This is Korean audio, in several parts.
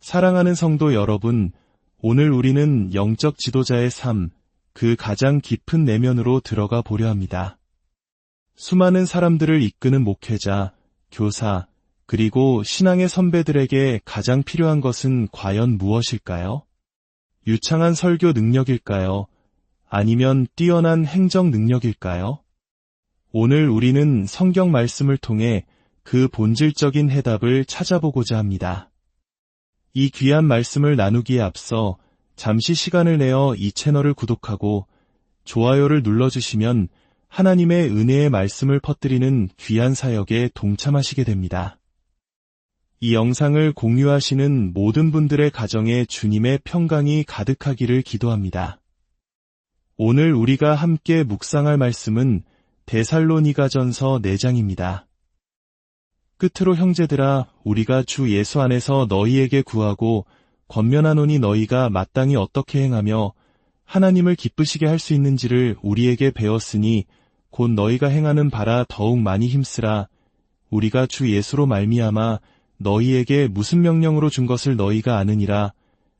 사랑하는 성도 여러분, 오늘 우리는 영적 지도자의 삶, 그 가장 깊은 내면으로 들어가 보려 합니다. 수많은 사람들을 이끄는 목회자, 교사, 그리고 신앙의 선배들에게 가장 필요한 것은 과연 무엇일까요? 유창한 설교 능력일까요? 아니면 뛰어난 행정 능력일까요? 오늘 우리는 성경 말씀을 통해 그 본질적인 해답을 찾아보고자 합니다. 이 귀한 말씀을 나누기에 앞서 잠시 시간을 내어 이 채널을 구독하고 좋아요를 눌러주시면 하나님의 은혜의 말씀을 퍼뜨리는 귀한 사역에 동참하시게 됩니다. 이 영상을 공유하시는 모든 분들의 가정에 주님의 평강이 가득하기를 기도합니다. 오늘 우리가 함께 묵상할 말씀은 데살로니가전서 4장입니다. 끝으로 형제들아, 우리가 주 예수 안에서 너희에게 구하고 권면하노니 너희가 마땅히 어떻게 행하며 하나님을 기쁘시게 할 수 있는지를 우리에게 배웠으니 곧 너희가 행하는 바라 더욱 많이 힘쓰라. 우리가 주 예수로 말미암아 너희에게 무슨 명령으로 준 것을 너희가 아느니라.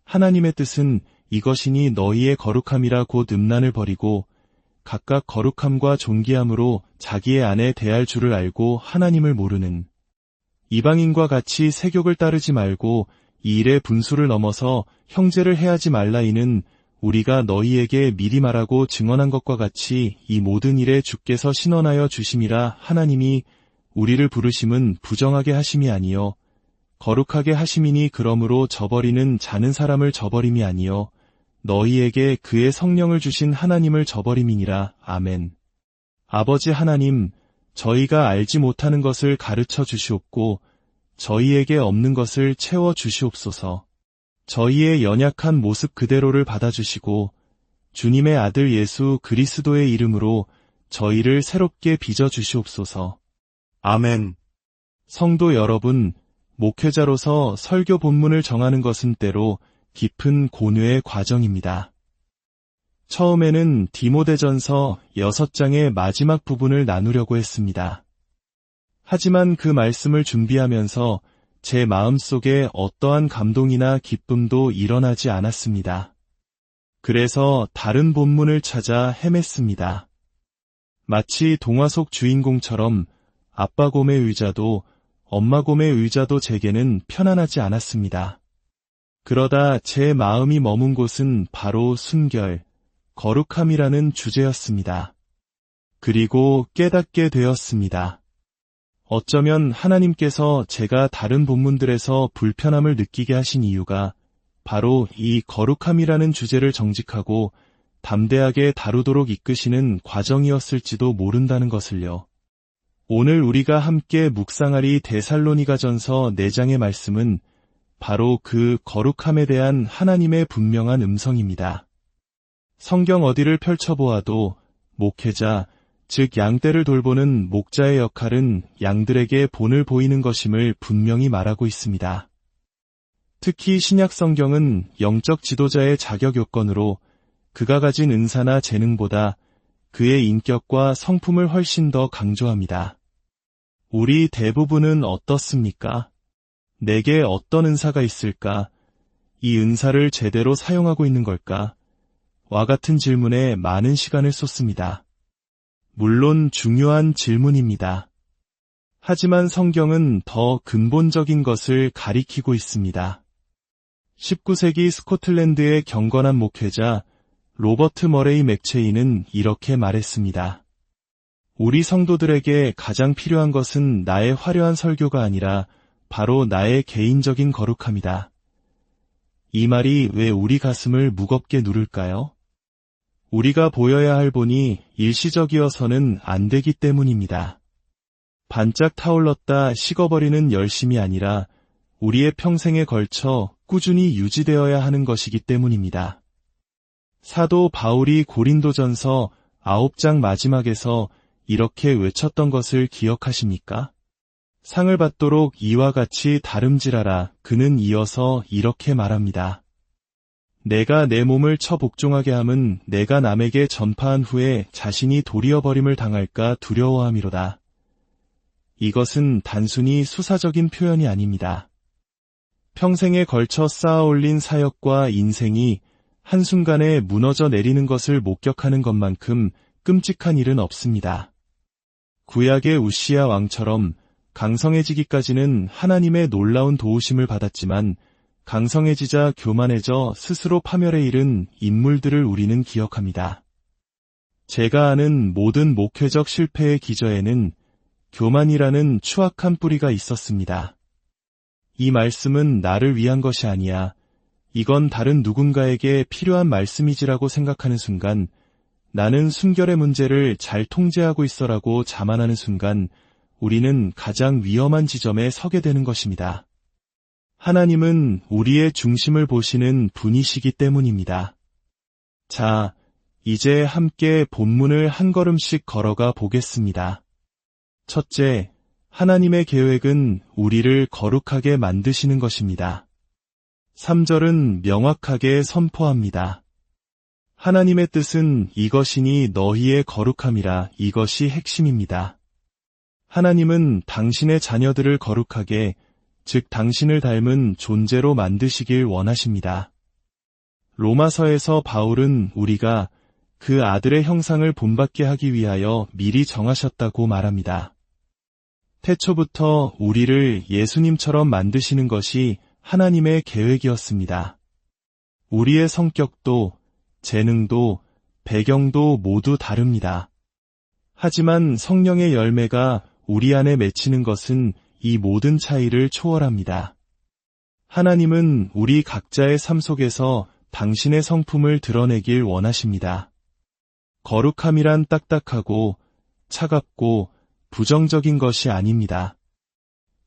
하나님의 뜻은 이것이니 너희의 거룩함이라 곧 음란을 버리고 각각 거룩함과 존귀함으로 자기의 안에 대할 줄을 알고 하나님을 모르는 이방인과 같이 세욕을 따르지 말고 이 일의 분수를 넘어서 형제를 해하지 말라. 이는 우리가 너희에게 미리 말하고 증언한 것과 같이 이 모든 일에 주께서 신원하여 주심이라. 하나님이 우리를 부르심은 부정하게 하심이 아니요 거룩하게 하심이니 그러므로 저버리는 자는 사람을 저버림이 아니요 너희에게 그의 성령을 주신 하나님을 저버림이니라. 아멘. 아버지 하나님, 저희가 알지 못하는 것을 가르쳐 주시옵고 저희에게 없는 것을 채워 주시옵소서. 저희의 연약한 모습 그대로를 받아주시고 주님의 아들 예수 그리스도의 이름으로 저희를 새롭게 빚어 주시옵소서. 아멘. 성도 여러분, 목회자로서 설교 본문을 정하는 것은 때로 깊은 고뇌의 과정입니다. 처음에는 디모데전서 6장의 마지막 부분을 나누려고 했습니다. 하지만 그 말씀을 준비하면서 제 마음속에 어떠한 감동이나 기쁨도 일어나지 않았습니다. 그래서 다른 본문을 찾아 헤맸습니다. 마치 동화 속 주인공처럼 아빠 곰의 의자도 엄마 곰의 의자도 제게는 편안하지 않았습니다. 그러다 제 마음이 머문 곳은 바로 순결, 거룩함이라는 주제였습니다. 그리고 깨닫게 되었습니다. 어쩌면 하나님께서 제가 다른 본문들에서 불편함을 느끼게 하신 이유가 바로 이 거룩함이라는 주제를 정직하고 담대하게 다루도록 이끄시는 과정이었을지도 모른다는 것을요. 오늘 우리가 함께 묵상하리 데살로니가전서 4장의 말씀은 바로 그 거룩함에 대한 하나님의 분명한 음성입니다. 성경 어디를 펼쳐보아도 목회자, 즉 양떼를 돌보는 목자의 역할은 양들에게 본을 보이는 것임을 분명히 말하고 있습니다. 특히 신약 성경은 영적 지도자의 자격 요건으로 그가 가진 은사나 재능보다 그의 인격과 성품을 훨씬 더 강조합니다. 우리 대부분은 어떻습니까? 내게 어떤 은사가 있을까? 이 은사를 제대로 사용하고 있는 걸까? 와 같은 질문에 많은 시간을 쏟습니다. 물론 중요한 질문입니다. 하지만 성경은 더 근본적인 것을 가리키고 있습니다. 19세기 스코틀랜드의 경건한 목회자 로버트 머레이 맥체이는 이렇게 말했습니다. 우리 성도들에게 가장 필요한 것은 나의 화려한 설교가 아니라 바로 나의 개인적인 거룩함이다. 이 말이 왜 우리 가슴을 무겁게 누를까요? 우리가 보여야 할 본이 일시적이어서는 안 되기 때문입니다. 반짝 타올랐다 식어버리는 열심이 아니라 우리의 평생에 걸쳐 꾸준히 유지되어야 하는 것이기 때문입니다. 사도 바울이 고린도전서 9장 마지막에서 이렇게 외쳤던 것을 기억하십니까? 상을 받도록 이와 같이 다름질하라. 그는 이어서 이렇게 말합니다. 내가 내 몸을 처 복종하게 함은 내가 남에게 전파한 후에 자신이 도리어버림을 당할까 두려워함이로다. 이것은 단순히 수사적인 표현이 아닙니다. 평생에 걸쳐 쌓아올린 사역과 인생이 한순간에 무너져 내리는 것을 목격하는 것만큼 끔찍한 일은 없습니다. 구약의 우시야 왕처럼 강성해지기까지는 하나님의 놀라운 도우심을 받았지만 강성해지자 교만해져 스스로 파멸에 이른 인물들을 우리는 기억합니다. 제가 아는 모든 목회적 실패의 기저에는 교만이라는 추악한 뿌리가 있었습니다. 이 말씀은 나를 위한 것이 아니야. 이건 다른 누군가에게 필요한 말씀이지라고 생각하는 순간, 나는 순결의 문제를 잘 통제하고 있어라고 자만하는 순간 우리는 가장 위험한 지점에 서게 되는 것입니다. 하나님은 우리의 중심을 보시는 분이시기 때문입니다. 자, 이제 함께 본문을 한 걸음씩 걸어가 보겠습니다. 첫째, 하나님의 계획은 우리를 거룩하게 만드시는 것입니다. 3절은 명확하게 선포합니다. 하나님의 뜻은 이것이니 너희의 거룩함이라. 이것이 핵심입니다. 하나님은 당신의 자녀들을 거룩하게, 즉 당신을 닮은 존재로 만드시길 원하십니다. 로마서에서 바울은 우리가 그 아들의 형상을 본받게 하기 위하여 미리 정하셨다고 말합니다. 태초부터 우리를 예수님처럼 만드시는 것이 하나님의 계획이었습니다. 우리의 성격도, 재능도, 배경도 모두 다릅니다. 하지만 성령의 열매가 우리 안에 맺히는 것은 이 모든 차이를 초월합니다. 하나님은 우리 각자의 삶 속에서 당신의 성품을 드러내길 원하십니다. 거룩함이란 딱딱하고 차갑고 부정적인 것이 아닙니다.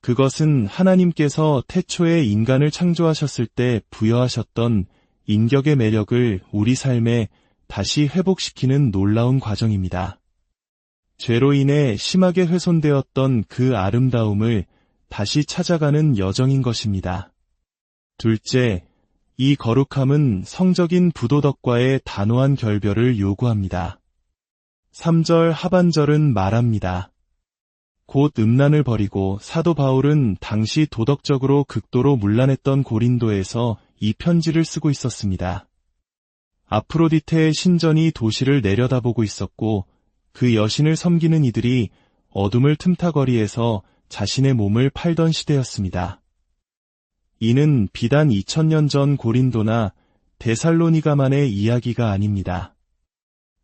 그것은 하나님께서 태초에 인간을 창조하셨을 때 부여하셨던 인격의 매력을 우리 삶에 다시 회복시키는 놀라운 과정입니다. 죄로 인해 심하게 훼손되었던 그 아름다움을 다시 찾아가는 여정인 것입니다. 둘째, 이 거룩함은 성적인 부도덕과의 단호한 결별을 요구합니다. 3절 하반절은 말합니다. 곧 음란을 버리고. 사도 바울은 당시 도덕적으로 극도로 문란했던 고린도에서 이 편지를 쓰고 있었습니다. 아프로디테의 신전이 도시를 내려다보고 있었고 그 여신을 섬기는 이들이 어둠을 틈타거리에서 자신의 몸을 팔던 시대였습니다. 이는 비단 2000년 전 고린도나 데살로니가만의 이야기가 아닙니다.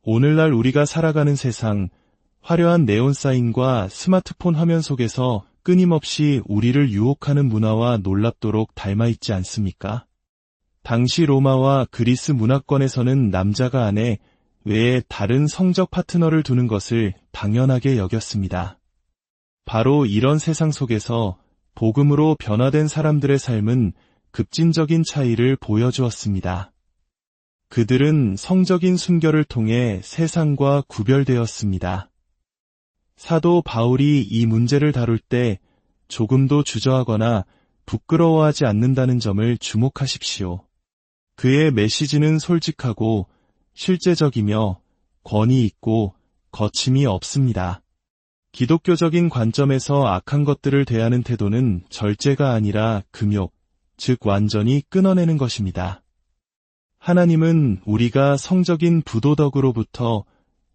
오늘날 우리가 살아가는 세상, 화려한 네온사인과 스마트폰 화면 속에서 끊임없이 우리를 유혹하는 문화와 놀랍도록 닮아있지 않습니까? 당시 로마와 그리스 문화권에서는 남자가 아내 외에 다른 성적 파트너를 두는 것을 당연하게 여겼습니다. 바로 이런 세상 속에서 복음으로 변화된 사람들의 삶은 급진적인 차이를 보여주었습니다. 그들은 성적인 순결을 통해 세상과 구별되었습니다. 사도 바울이 이 문제를 다룰 때 조금도 주저하거나 부끄러워하지 않는다는 점을 주목하십시오. 그의 메시지는 솔직하고 실제적이며 권위 있고 거침이 없습니다. 기독교적인 관점에서 악한 것들을 대하는 태도는 절제가 아니라 금욕, 즉 완전히 끊어내는 것입니다. 하나님은 우리가 성적인 부도덕으로부터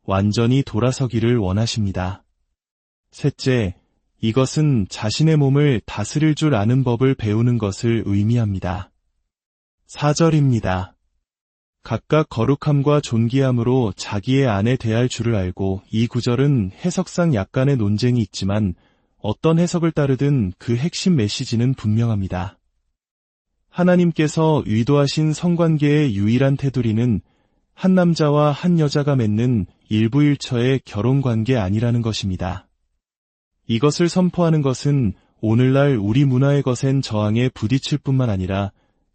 완전히 돌아서기를 원하십니다. 셋째, 이것은 자신의 몸을 다스릴 줄 아는 법을 배우는 것을 의미합니다. 4절입니다. 각각 거룩함과 존귀함으로 자기의 안에 대할 줄을 알고. 이 구절은 해석상 약간의 논쟁이 있지만 어떤 해석을 따르든 그 핵심 메시지는 분명합니다. 하나님께서 의도하신 성관계의 유일한 테두리는 한 남자와 한 여자가 맺는 일부일처의 결혼관계 아니라는 것입니다. 이것을 선포하는 것은 오늘날 우리 문화의 거센 저항에 부딪힐 뿐만 아니라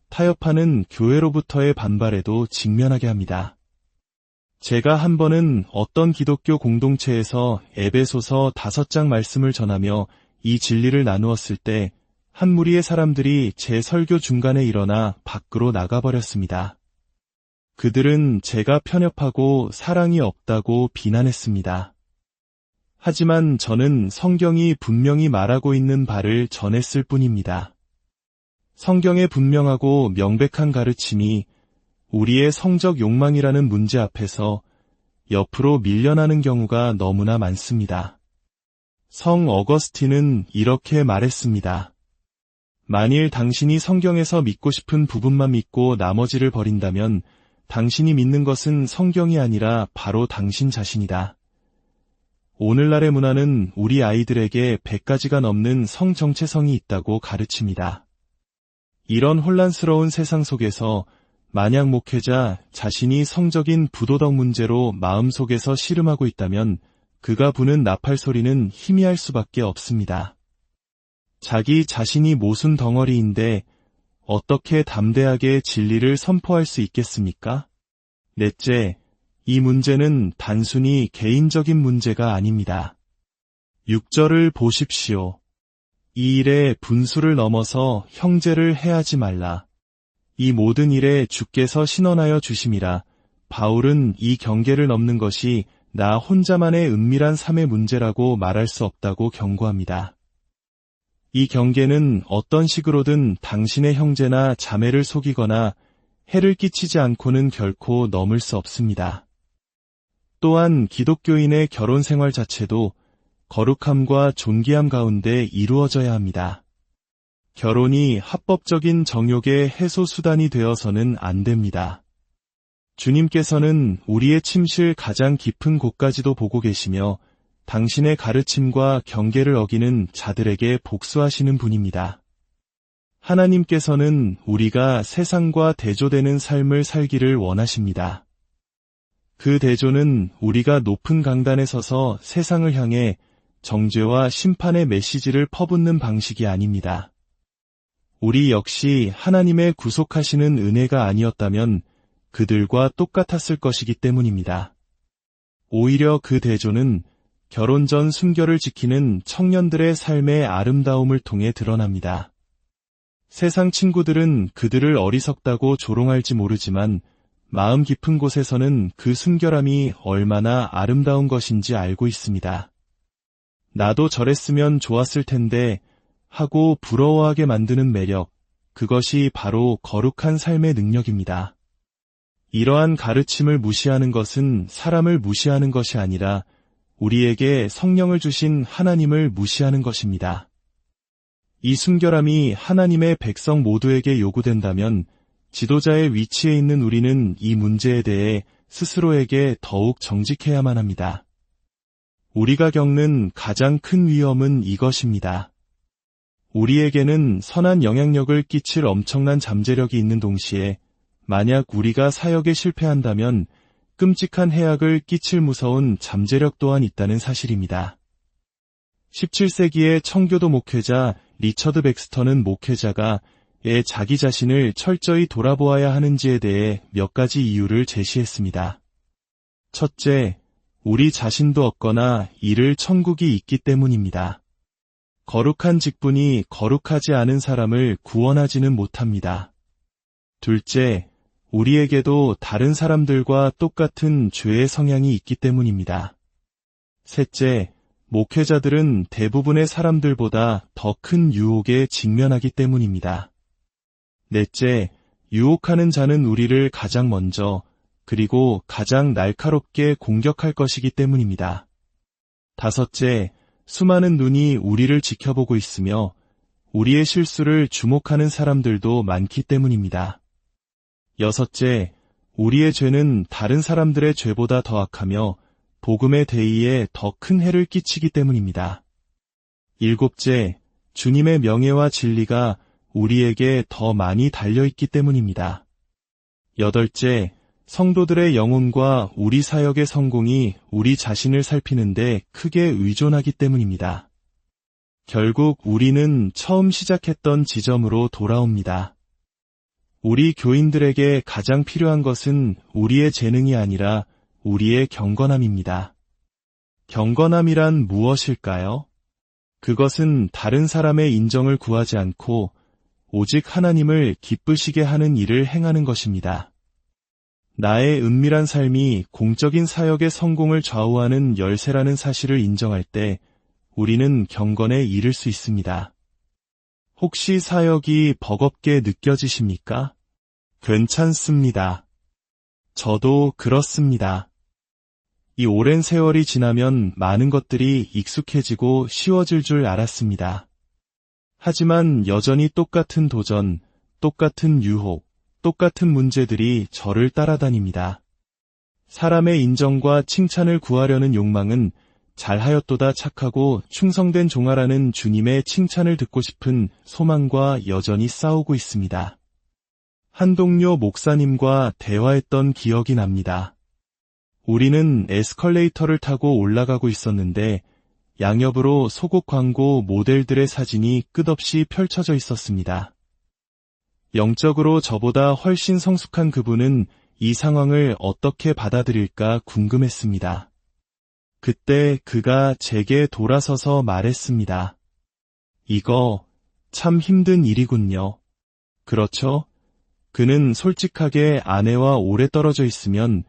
타협하는 교회로부터의 반발에도 직면하게 합니다. 제가 한 번은 어떤 기독교 공동체에서 에베소서 5장 말씀을 전하며 이 진리를 나누었을 때 한 무리의 사람들이 제 설교 중간에 일어나 밖으로 나가버렸습니다. 그들은 제가 편협하고 사랑이 없다고 비난했습니다. 하지만 저는 성경이 분명히 말하고 있는 바를 전했을 뿐입니다. 성경의 분명하고 명백한 가르침이 우리의 성적 욕망이라는 문제 앞에서 옆으로 밀려나는 경우가 너무나 많습니다. 성 어거스틴은 이렇게 말했습니다. 만일 당신이 성경에서 믿고 싶은 부분만 믿고 나머지를 버린다면 당신이 믿는 것은 성경이 아니라 바로 당신 자신이다. 오늘날의 문화는 우리 아이들에게 100가지가 넘는 성 정체성이 있다고 가르칩니다. 이런 혼란스러운 세상 속에서 만약 목회자 자신이 성적인 부도덕 문제로 마음속에서 씨름하고 있다면 그가 부는 나팔 소리는 희미할 수밖에 없습니다. 자기 자신이 모순 덩어리인데 어떻게 담대하게 진리를 선포할 수 있겠습니까? 넷째, 이 문제는 단순히 개인적인 문제가 아닙니다. 6절을 보십시오. 이 일에 분수를 넘어서 형제를 해하지 말라. 이 모든 일에 주께서 신원하여 주심이라. 바울은 이 경계를 넘는 것이 나 혼자만의 은밀한 삶의 문제라고 말할 수 없다고 경고합니다. 이 경계는 어떤 식으로든 당신의 형제나 자매를 속이거나 해를 끼치지 않고는 결코 넘을 수 없습니다. 또한 기독교인의 결혼 생활 자체도 거룩함과 존귀함 가운데 이루어져야 합니다. 결혼이 합법적인 정욕의 해소 수단이 되어서는 안 됩니다. 주님께서는 우리의 침실 가장 깊은 곳까지도 보고 계시며 당신의 가르침과 경계를 어기는 자들에게 복수하시는 분입니다. 하나님께서는 우리가 세상과 대조되는 삶을 살기를 원하십니다. 그 대조는 우리가 높은 강단에 서서 세상을 향해 정죄와 심판의 메시지를 퍼붓는 방식이 아닙니다. 우리 역시 하나님의 구속하시는 은혜가 아니었다면 그들과 똑같았을 것이기 때문입니다. 오히려 그 대조는 결혼 전 순결을 지키는 청년들의 삶의 아름다움을 통해 드러납니다. 세상 친구들은 그들을 어리석다고 조롱할지 모르지만 마음 깊은 곳에서는 그 순결함이 얼마나 아름다운 것인지 알고 있습니다. 나도 저랬으면 좋았을 텐데 하고 부러워하게 만드는 매력, 그것이 바로 거룩한 삶의 능력입니다. 이러한 가르침을 무시하는 것은 사람을 무시하는 것이 아니라 우리에게 성령을 주신 하나님을 무시하는 것입니다. 이 순결함이 하나님의 백성 모두에게 요구된다면 지도자의 위치에 있는 우리는 이 문제에 대해 스스로에게 더욱 정직해야만 합니다. 우리가 겪는 가장 큰 위험은 이것입니다. 우리에게는 선한 영향력을 끼칠 엄청난 잠재력이 있는 동시에 만약 우리가 사역에 실패한다면 끔찍한 해악을 끼칠 무서운 잠재력 또한 있다는 사실입니다. 17세기의 청교도 목회자 리처드 백스터는 목회자가 왜 자기 자신을 철저히 돌아보아야 하는지에 대해 몇 가지 이유를 제시했습니다. 첫째, 우리 자신도 없거나 이를 천국이 있기 때문입니다. 거룩한 직분이 거룩하지 않은 사람을 구원하지는 못합니다. 둘째, 우리에게도 다른 사람들과 똑같은 죄의 성향이 있기 때문입니다. 셋째, 목회자들은 대부분의 사람들보다 더 큰 유혹에 직면하기 때문입니다. 넷째, 유혹하는 자는 우리를 가장 먼저 그리고 가장 날카롭게 공격할 것이기 때문입니다. 다섯째, 수많은 눈이 우리를 지켜보고 있으며 우리의 실수를 주목하는 사람들도 많기 때문입니다. 여섯째, 우리의 죄는 다른 사람들의 죄보다 더 악하며 복음의 대의에 더 큰 해를 끼치기 때문입니다. 일곱째, 주님의 명예와 진리가 우리에게 더 많이 달려있기 때문입니다. 여덟째, 성도들의 영혼과 우리 사역의 성공이 우리 자신을 살피는데 크게 의존하기 때문입니다. 결국 우리는 처음 시작했던 지점으로 돌아옵니다. 우리 교인들에게 가장 필요한 것은 우리의 재능이 아니라 우리의 경건함입니다. 경건함이란 무엇일까요? 그것은 다른 사람의 인정을 구하지 않고 오직 하나님을 기쁘시게 하는 일을 행하는 것입니다. 나의 은밀한 삶이 공적인 사역의 성공을 좌우하는 열쇠라는 사실을 인정할 때 우리는 경건에 이를 수 있습니다. 혹시 사역이 버겁게 느껴지십니까? 괜찮습니다. 저도 그렇습니다. 이 오랜 세월이 지나면 많은 것들이 익숙해지고 쉬워질 줄 알았습니다. 하지만 여전히 똑같은 도전, 똑같은 유혹, 똑같은 문제들이 저를 따라다닙니다. 사람의 인정과 칭찬을 구하려는 욕망은 잘하였도다 착하고 충성된 종아라는 주님의 칭찬을 듣고 싶은 소망과 여전히 싸우고 있습니다. 한 동료 목사님과 대화했던 기억이 납니다. 우리는 에스컬레이터를 타고 올라가고 있었는데 양옆으로 속옷 광고 모델들의 사진이 끝없이 펼쳐져 있었습니다. 영적으로 저보다 훨씬 성숙한 그분은 이 상황을 어떻게 받아들일까 궁금했습니다. 그때 그가 제게 돌아서서 말했습니다. 이거 참 힘든 일이군요. 그렇죠? 그는 솔직하게 아내와 오래 떨어져 있으면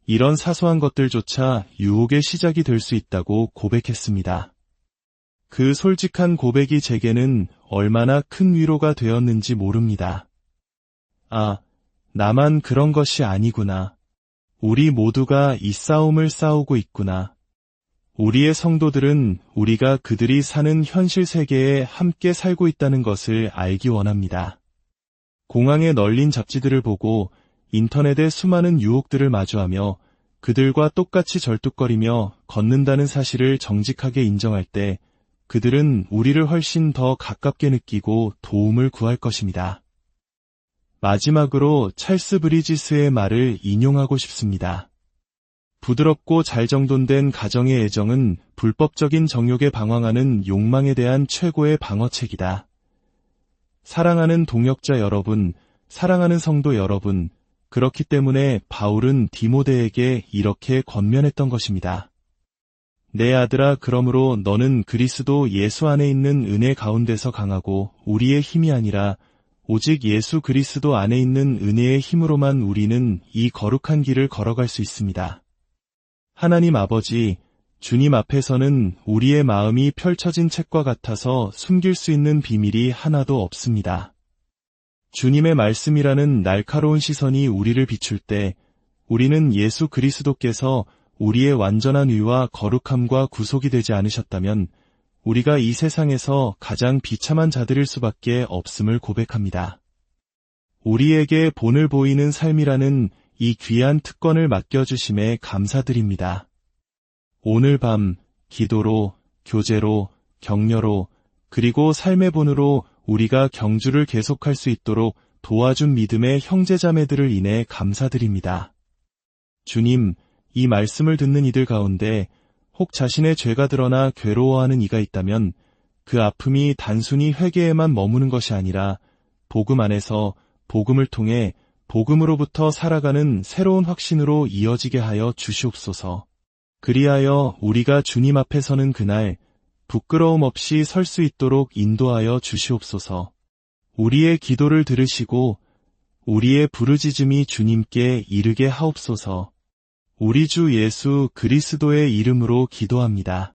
이런 사소한 것들조차 유혹의 시작이 될 수 있다고 고백했습니다. 그 솔직한 고백이 제게는 얼마나 큰 위로가 되었는지 모릅니다. 아, 나만 그런 것이 아니구나. 우리 모두가 이 싸움을 싸우고 있구나. 우리의 성도들은 우리가 그들이 사는 현실 세계에 함께 살고 있다는 것을 알기 원합니다. 공항에 널린 잡지들을 보고 인터넷의 수많은 유혹들을 마주하며 그들과 똑같이 절뚝거리며 걷는다는 사실을 정직하게 인정할 때 그들은 우리를 훨씬 더 가깝게 느끼고 도움을 구할 것입니다. 마지막으로 찰스 브리지스의 말을 인용하고 싶습니다. 부드럽고 잘 정돈된 가정의 애정은 불법적인 정욕에 방황하는 욕망에 대한 최고의 방어책이다. 사랑하는 동역자 여러분, 사랑하는 성도 여러분, 그렇기 때문에 바울은 디모데에게 이렇게 권면했던 것입니다. 내 아들아, 그러므로 너는 그리스도 예수 안에 있는 은혜 가운데서 강하고 우리의 힘이 아니라 오직 예수 그리스도 안에 있는 은혜의 힘으로만 우리는 이 거룩한 길을 걸어갈 수 있습니다. 하나님 아버지, 주님 앞에서는 우리의 마음이 펼쳐진 책과 같아서 숨길 수 있는 비밀이 하나도 없습니다. 주님의 말씀이라는 날카로운 시선이 우리를 비출 때 우리는 예수 그리스도께서 우리의 완전한 의와 거룩함과 구속이 되지 않으셨다면 우리가 이 세상에서 가장 비참한 자들일 수밖에 없음을 고백합니다. 우리에게 본을 보이는 삶이라는 이 귀한 특권을 맡겨주심에 감사드립니다. 오늘 밤 기도로, 교제로, 격려로, 그리고 삶의 본으로 우리가 경주를 계속할 수 있도록 도와준 믿음의 형제자매들을 인해 감사드립니다. 주님, 이 말씀을 듣는 이들 가운데 혹 자신의 죄가 드러나 괴로워하는 이가 있다면 그 아픔이 단순히 회개에만 머무는 것이 아니라 복음 안에서 복음을 통해 복음으로부터 살아가는 새로운 확신으로 이어지게 하여 주시옵소서. 그리하여 우리가 주님 앞에 서는 그날 부끄러움 없이 설 수 있도록 인도하여 주시옵소서. 우리의 기도를 들으시고 우리의 부르짖음이 주님께 이르게 하옵소서. 우리 주 예수 그리스도의 이름으로 기도합니다.